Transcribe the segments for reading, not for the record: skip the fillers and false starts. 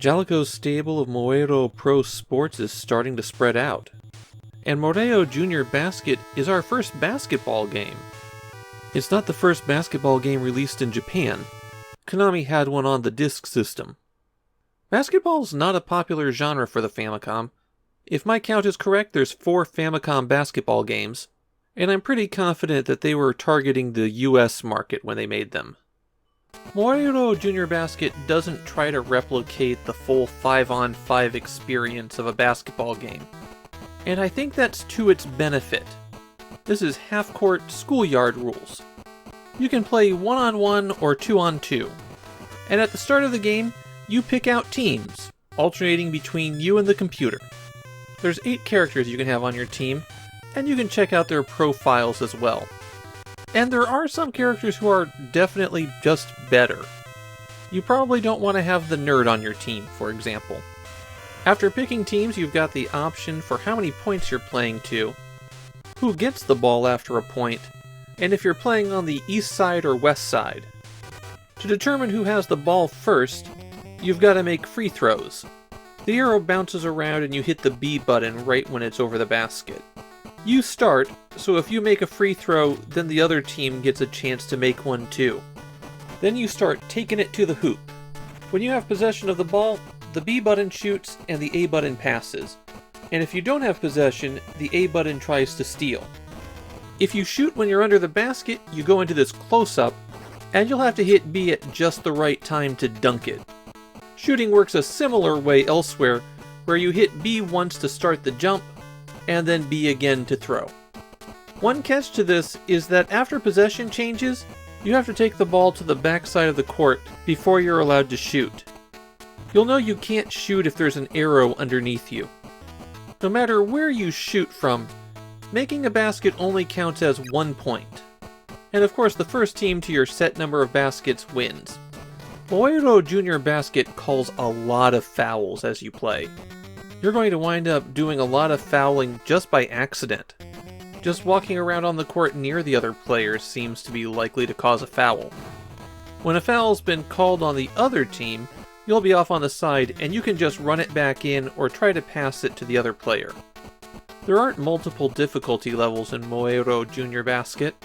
Jalico's stable of Moero Pro Sports is starting to spread out. And Moero Junior Basket is our first basketball game. It's not the first basketball game released in Japan. Konami had one on the disk system. Basketball's not a popular genre for the Famicom. If my count is correct, there's 4 Famicom basketball games, and I'm pretty confident that they were targeting the US market when they made them. Moero Junior Basket doesn't try to replicate the full 5-on-5 experience of a basketball game, and I think that's to its benefit. This is half-court schoolyard rules. You can play 1-on-1 or 2-on-2, and at the start of the game, you pick out teams, alternating between you and the computer. There's 8 characters you can have on your team, and you can check out their profiles as well. And there are some characters who are definitely just better. You probably don't want to have the nerd on your team, for example. After picking teams, you've got the option for how many points you're playing to, who gets the ball after a point, and if you're playing on the east side or west side. To determine who has the ball first, you've got to make free throws. The arrow bounces around and you hit the B button right when it's over the basket. You start, so if you make a free throw, then the other team gets a chance to make one too. Then you start taking it to the hoop. When you have possession of the ball, the B button shoots and the A button passes. And if you don't have possession, the A button tries to steal. If you shoot when you're under the basket, you go into this close-up, and you'll have to hit B at just the right time to dunk it. Shooting works a similar way elsewhere, where you hit B once to start the jump, and then B again to throw. One catch to this is that after possession changes, you have to take the ball to the backside of the court before you're allowed to shoot. You'll know you can't shoot if there's an arrow underneath you. No matter where you shoot from, making a basket only counts as 1 point. And of course, the first team to your set number of baskets wins. Moero Junior Basket calls a lot of fouls as you play. You're going to wind up doing a lot of fouling just by accident. Just walking around on the court near the other players seems to be likely to cause a foul. When a foul's been called on the other team, you'll be off on the side and you can just run it back in or try to pass it to the other player. There aren't multiple difficulty levels in Moero Junior Basket.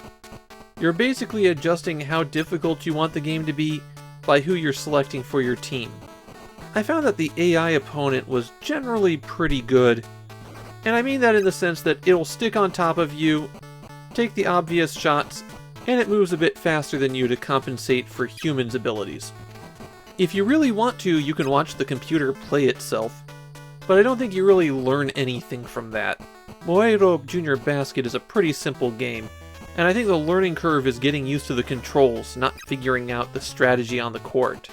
You're basically adjusting how difficult you want the game to be by who you're selecting for your team. I found that the AI opponent was generally pretty good, and I mean that in the sense that it'll stick on top of you, take the obvious shots, and it moves a bit faster than you to compensate for humans' abilities. If you really want to, you can watch the computer play itself, but I don't think you really learn anything from that. Moero Junior Basket is a pretty simple game, and I think the learning curve is getting used to the controls, not figuring out the strategy on the court.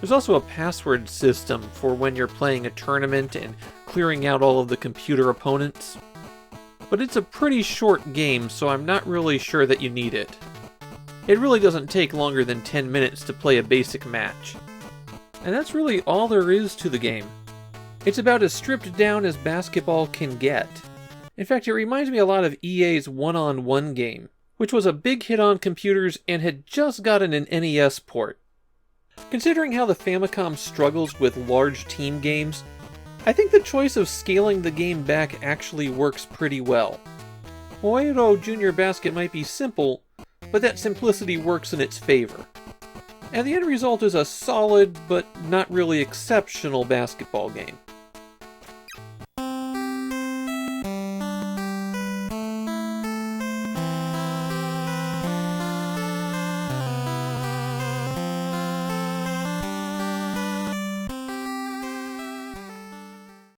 There's also a password system for when you're playing a tournament and clearing out all of the computer opponents. But it's a pretty short game, so I'm not really sure that you need it. It really doesn't take longer than 10 minutes to play a basic match. And that's really all there is to the game. It's about as stripped down as basketball can get. In fact, it reminds me a lot of EA's 1-on-1 game, which was a big hit on computers and had just gotten an NES port. Considering how the Famicom struggles with large team games, I think the choice of scaling the game back actually works pretty well. Moero Junior Basket might be simple, but that simplicity works in its favor. And the end result is a solid, but not really exceptional basketball game.